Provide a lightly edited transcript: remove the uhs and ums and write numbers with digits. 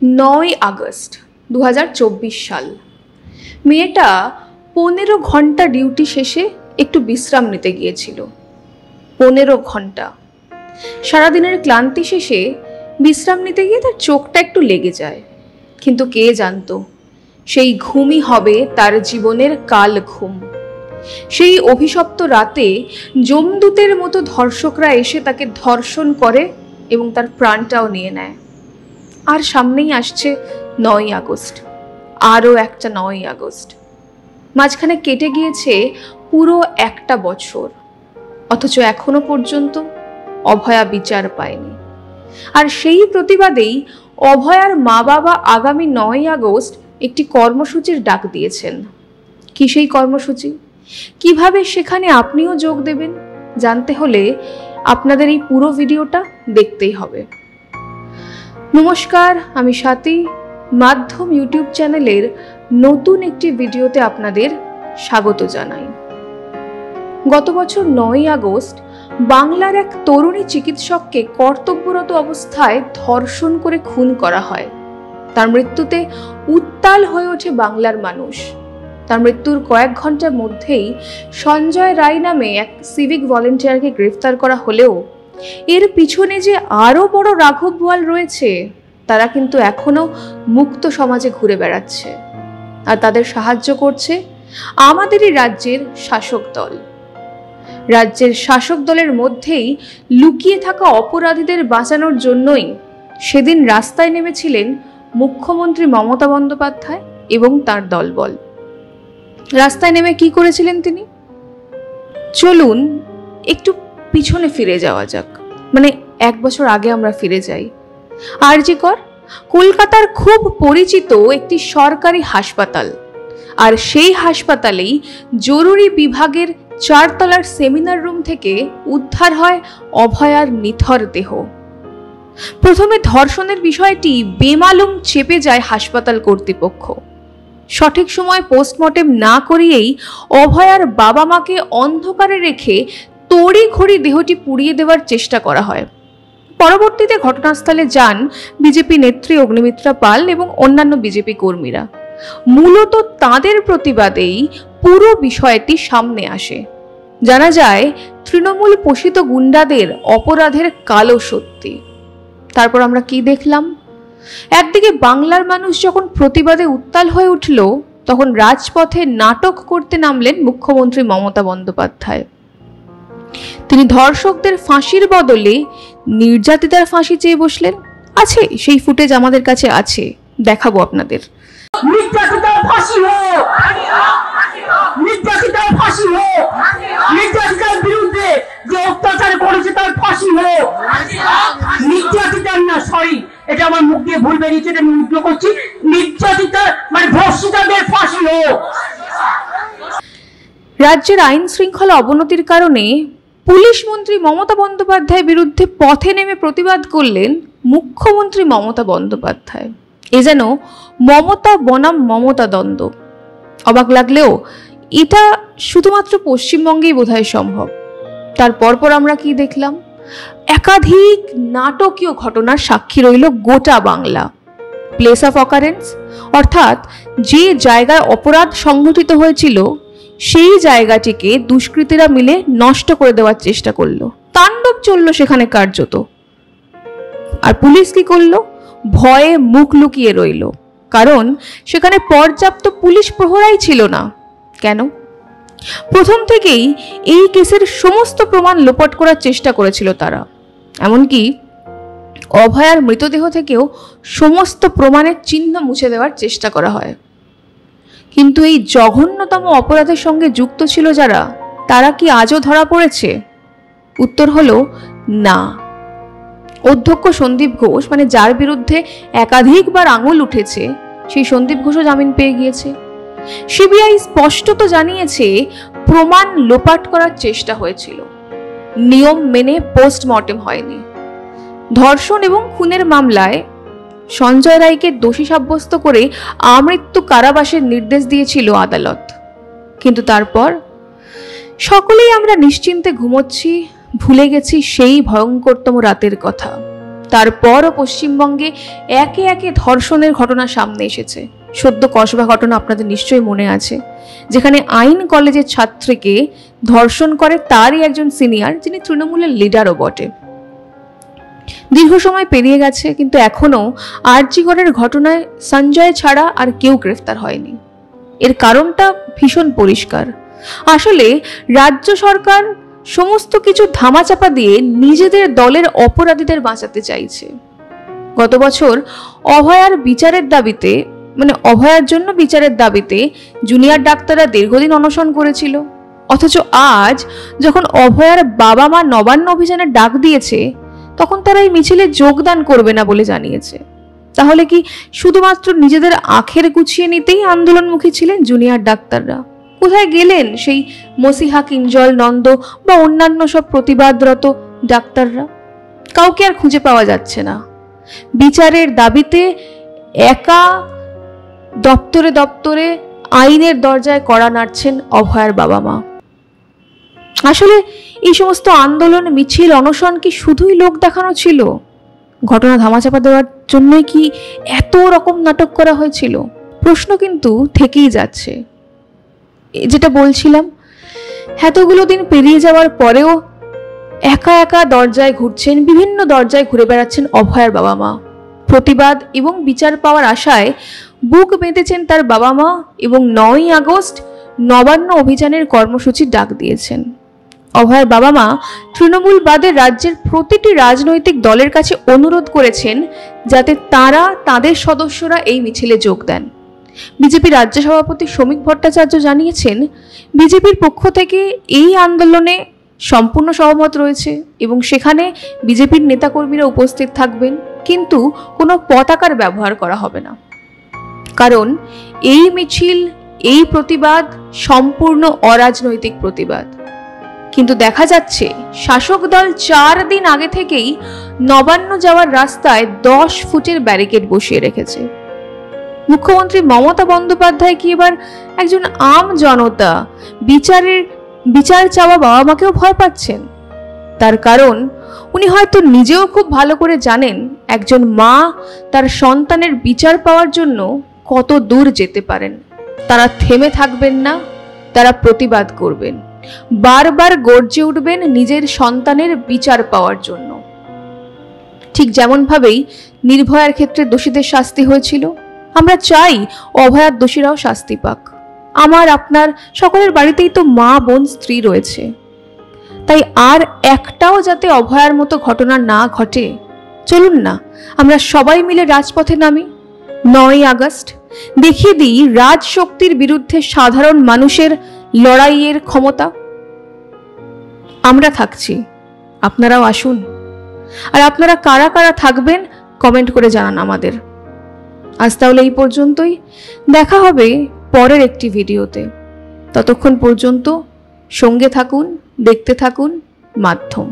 9 August 2024 সাল। মেয়েটা 15 ঘন্টা ডিউটি শেষে একটু বিশ্রাম নিতে গিয়েছিল। 15 ঘন্টা সারাদিনের ক্লান্তি শেষে বিশ্রাম নিতে গিয়ে তার চোখটা একটু লেগে যায়, কিন্তু কে জানতো সেই ঘুমই হবে তার জীবনের কাল ঘুম। সেই অভিশপ্ত রাতে যমদূতের মতো ধর্ষকরা এসে তাকে ধর্ষণ করে এবং তার প্রাণটাও নিয়ে নেয়। আর সামনেই আসছে 9 আগস্ট, আরও একটা 9 আগস্ট। মাঝখানে কেটে গিয়েছে পুরো একটা বছর, অথচ এখনো পর্যন্ত অভয়া বিচার পায়নি। আর সেই প্রতিবাদেই অভয়ার মা বাবা আগামী 9 আগস্ট একটি কর্মসূচির ডাক দিয়েছেন। কি সেই কর্মসূচি, কিভাবে সেখানে আপনিও যোগ দেবেন, জানতে হলে আপনাদের এই পুরো ভিডিওটা দেখতেই হবে। নমস্কার, আমি স্বাতী। মাধ্যম ইউটিউব চ্যানেলের নতুন একটি ভিডিওতে আপনাদের স্বাগত জানাই। গত বছর 9 আগস্ট বাংলার এক তরুণী চিকিৎসককে কর্তব্যরত অবস্থায় ধর্ষণ করে খুন করা হয়। তার মৃত্যুতে উত্তাল হয়ে ওঠে বাংলার মানুষ। তার মৃত্যুর কয়েক ঘন্টার মধ্যেই সঞ্জয় রায় নামে এক সিভিক ভলেন্টিয়ারকে গ্রেফতার করা হলেও এর পিছনে যে আরও বড় রাঘব বোয়াল রয়েছে, তারা কিন্তু এখনো মুক্ত সমাজে ঘুরে বেড়াচ্ছে। আর তাদের সাহায্য করছে আমাদেরই রাজ্যের শাসক দল। রাজ্যের শাসক দলের মধ্যেই লুকিয়ে থাকা অপরাধীদের বাঁচানোর জন্যই সেদিন রাস্তায় নেমেছিলেন মুখ্যমন্ত্রী মমতা বন্দ্যোপাধ্যায় এবং তার দলবল। রাস্তায় নেমে কি করেছিলেন তিনি? চলুন একটু পিছনে ফিরে যাওয়া যাক, মানে 1 বছর আগে আমরা ফিরে যাই। আরজি কর কলকাতার খুব পরিচিত একটি সরকারি হাসপাতাল, আর সেই হাসপাতালেই জরুরি বিভাগের 4 তলার সেমিনার রুম থেকে উদ্ধার হয় অভয়ার নিথর দেহ। প্রথমে ধর্ষণের বিষয়টি বেমালুম চেপে যায় হাসপাতাল কর্তৃপক্ষ। সঠিক সময় পোস্টমর্টেম না করিয়েই অভয়ার বাবা মাকে অন্ধকারে রেখে তড়িঘড়ি দেহটি পুড়িয়ে দেওয়ার চেষ্টা করা হয়। পরবর্তীতে ঘটনাস্থলে যান বিজেপি নেত্রী অগ্নিমিত্রা পাল এবং অন্যান্য বিজেপি কর্মীরা। মূলত তাদের প্রতিবাদেই পুরো বিষয়টি সামনে আসে। জানা যায় তৃণমূল পোষিত গুন্ডাদের অপরাধের কালো সত্যি। তারপর আমরা কি দেখলাম? একদিকে বাংলার মানুষ যখন প্রতিবাদে উত্তাল হয়ে উঠল, তখন রাজপথে নাটক করতে নামলেন মুখ্যমন্ত্রী মমতা বন্দ্যোপাধ্যায়। তিনি ধর্ষকদের ফাঁসির বদলে নির্যাতিতার ফাঁসি চেয়ে বসলেন। আছে সেই ফুটেজ আমাদের কাছে আছে, দেখাবো আপনাদের। নির্যাতিতার ফাঁসি হোক, নির্যাতিতার ফাঁসি হোক, নির্যাতিতার বিরুদ্ধে যে অত্যাচার করেছে তার ফাঁসি হোক। নির্যাতিতার না, সরি, এটা আমার মুখ দিয়ে ভুল বেরিয়েছে, এটা আমি উল্টো করছি। নির্যাতিতার মানে ধর্ষিতাদের ফাঁসি হোক। রাজ্যের আইন শৃঙ্খলা অবনতির কারণে পুলিশ মন্ত্রী মমতা বন্দ্যোপাধ্যায়ের বিরুদ্ধে পথে নেমে প্রতিবাদ করলেন মুখ্যমন্ত্রী মমতা বন্দ্যোপাধ্যায়। এ যেন মমতা বনাম মমতা দ্বন্দ্ব। অবাক লাগলেও এটা শুধুমাত্র পশ্চিমবঙ্গেই বোধহয় সম্ভব। তার পরপর আমরা কি দেখলাম? একাধিক নাটকীয় ঘটনার সাক্ষী রইল গোটা বাংলা। প্লেস অফ অকারেন্স, অর্থাৎ যে জায়গায় অপরাধ সংঘটিত হয়েছিল সেই জায়গাটিকে দুষ্কৃতীরা মিলে নষ্ট করে দেওয়ার চেষ্টা করলো। তাণ্ডব চলল সেখানে কার্যত। আর পুলিশ কি করলো? ভয়ে মুখ লুকিয়ে রইল, কারণ সেখানে পর্যাপ্ত পুলিশ প্রহরাই ছিল না। কেন? প্রথম থেকেই এই কেসের সমস্ত প্রমাণ লোপাট করার চেষ্টা করেছিল তারা। এমনকি অভয়ার মৃতদেহ থেকেও সমস্ত প্রমাণের চিহ্ন মুছে দেওয়ার চেষ্টা করা হয়। কিন্তু এই জঘন্যতম অপরাধের সঙ্গে যুক্ত ছিল যারা, তারা কি আজও ধরা পড়েছে? উত্তর হলো না। অধ্যক্ষ সন্দীপ ঘোষ, মানে যার বিরুদ্ধে একাধিকবার আঙুল উঠেছে, সেই সন্দীপ ঘোষও জামিন পেয়ে গিয়েছে। সিবিআই স্পষ্টত জানিয়েছে প্রমাণ লোপাট করার চেষ্টা হয়েছিল, নিয়ম মেনে পোস্টমর্টেম হয়নি। ধর্ষণ এবং খুনের মামলায় সঞ্জয় রায়কে দোষী সাব্যস্ত করে আমৃত্যু কারাবাসের নির্দেশ দিয়েছিল আদালত। কিন্তু তারপর সকলেই আমরা নিশ্চিন্তে ঘুমোচ্ছি, ভুলে গেছি সেই ভয়ঙ্করতম রাতের কথা, তারপরও পশ্চিমবঙ্গে একে একে ধর্ষণের ঘটনা সামনে এসেছে। সদ্য কসবা ঘটনা আপনাদের নিশ্চয়ই মনে আছে, যেখানে আইন কলেজের ছাত্রীকে ধর্ষণ করে তারই একজন সিনিয়র, যিনি তৃণমূলের লিডারও বটে। দীর্ঘ সময় পেরিয়ে গেছে, কিন্তু এখনো আরজিকরের ঘটনায় সঞ্জয় ছাড়া আর কেউ গ্রেফতার হয়নি। এর কারণটা ভীষণ পরিষ্কার। আসলে রাজ্য সরকার সমস্ত কিছু ধামাচাপা দিয়ে নিজেদের দলের অপরাধীদের বাঁচাতে চাইছে। গত বছর অভয়ার বিচারের দাবিতে, অভয়ার জন্য বিচারের দাবিতে জুনিয়র ডাক্তাররা দীর্ঘদিন অনশন করেছিল। অথচ আজ যখন অভয়ার বাবা মা নবান্ন অভিযানের ডাক দিয়েছে, তখন তারা এই মিছিলে যোগদান করবে না বলে জানিয়েছে। তাহলে কি শুধুমাত্র নিজেদের আখের গুছিয়ে নিতেই আন্দোলনমুখী ছিলেন জুনিয়র ডাক্তাররা? কোথায় গেলেন সেই মসিহা, কিঞ্জল, নন্দ বা অন্যান্য সব প্রতিবাদরত ডাক্তাররা? কাউকে আর খুঁজে পাওয়া যাচ্ছে না। বিচারের দাবিতে একা দপ্তরে দপ্তরে আইনের দরজায় কড়া নাড়ছেন অভয়ার বাবা মা। আসলে এই সমস্ত আন্দোলন, মিছিল, অনশন কি শুধুই লোক দেখানো ছিল? ঘটনা ধামাচাপা দেওয়ার জন্যই কি এত রকম নাটক করা হয়েছিল? প্রশ্ন কিন্তু থেকেই যাচ্ছে। যেটা বলছিলাম, এতগুলো দিন পেরিয়ে যাওয়ার পরেও একা একা দরজায় ঘুরছেন, বিভিন্ন দরজায় ঘুরে বেড়াচ্ছেন অভয়ার বাবা মা। প্রতিবাদ এবং বিচার পাওয়ার আশায় বুক বেঁধেছেন তার বাবা মা, এবং 9ই আগস্ট নবান্ন অভিযানের কর্মসূচির ডাক দিয়েছেন। অভয়ার বাবা মা তৃণমূল বাদে রাজ্যের প্রতিটি রাজনৈতিক দলের কাছে অনুরোধ করেছেন যাতে তারা, তাদের সদস্যরা এই মিছিলে যোগ দেন। বিজেপি রাজ্য সভাপতি শ্রমিক ভট্টাচার্য জানিয়েছেন, বিজেপির পক্ষ থেকে এই আন্দোলনে সম্পূর্ণ সহমত রয়েছে এবং সেখানে বিজেপির নেতাকর্মীরা উপস্থিত থাকবেন, কিন্তু কোনো পতাকার ব্যবহার করা হবে না। কারণ এই মিছিল, এই প্রতিবাদ সম্পূর্ণ অরাজনৈতিক প্রতিবাদ। কিন্তু দেখা যাচ্ছে শাসক দল 4 দিন আগে থেকেই নবান্ন যাওয়ার রাস্তায় 10 ফুটের ব্যারিকেড বসিয়ে রেখেছে। মুখ্যমন্ত্রী মমতা বন্দ্যোপাধ্যায় কি এবার একজন আম জনতা, বিচার চাওয়া বাবা মাকেও ভয় পাচ্ছেন? তার কারণ উনি হয়তো নিজেও খুব ভালো করে জানেন একজন মা তার সন্তানের বিচার পাওয়ার জন্য কত দূর যেতে পারেন। তারা থেমে থাকবেন না, তারা প্রতিবাদ করবেন, বারবার গর্জে উঠবেন নিজের সন্তানের বিচার পাওয়ার জন্য। ঠিক যেমন ভাবেই নির্ভয়ার ক্ষেত্রে দোষীদের শাস্তি হয়েছিল, আমরা চাই অভয়ার দোষীরাও শাস্তি পাক। আমার, আপনার সকলের বাড়িতেই তো মা, বোন, স্ত্রী রয়েছে। তাই আর একটাও যাতে অভয়ার মতো ঘটনা না ঘটে, চলুন না আমরা সবাই মিলে রাজপথে নামি। 9ই আগস্ট দেখিয়ে দিই রাজশক্তির বিরুদ্ধে সাধারণ মানুষের লড়াইয়ের ক্ষমতা। আমরা থাকছি, আপনারাও আসুন। আর আপনারা কারা কারা থাকবেন কমেন্ট করে জানান আমাদের। আজ তাহলে এই পর্যন্তই, দেখা হবে পরের একটি ভিডিওতে। ততক্ষণ পর্যন্ত সঙ্গে থাকুন, দেখতে থাকুন মাধ্যম।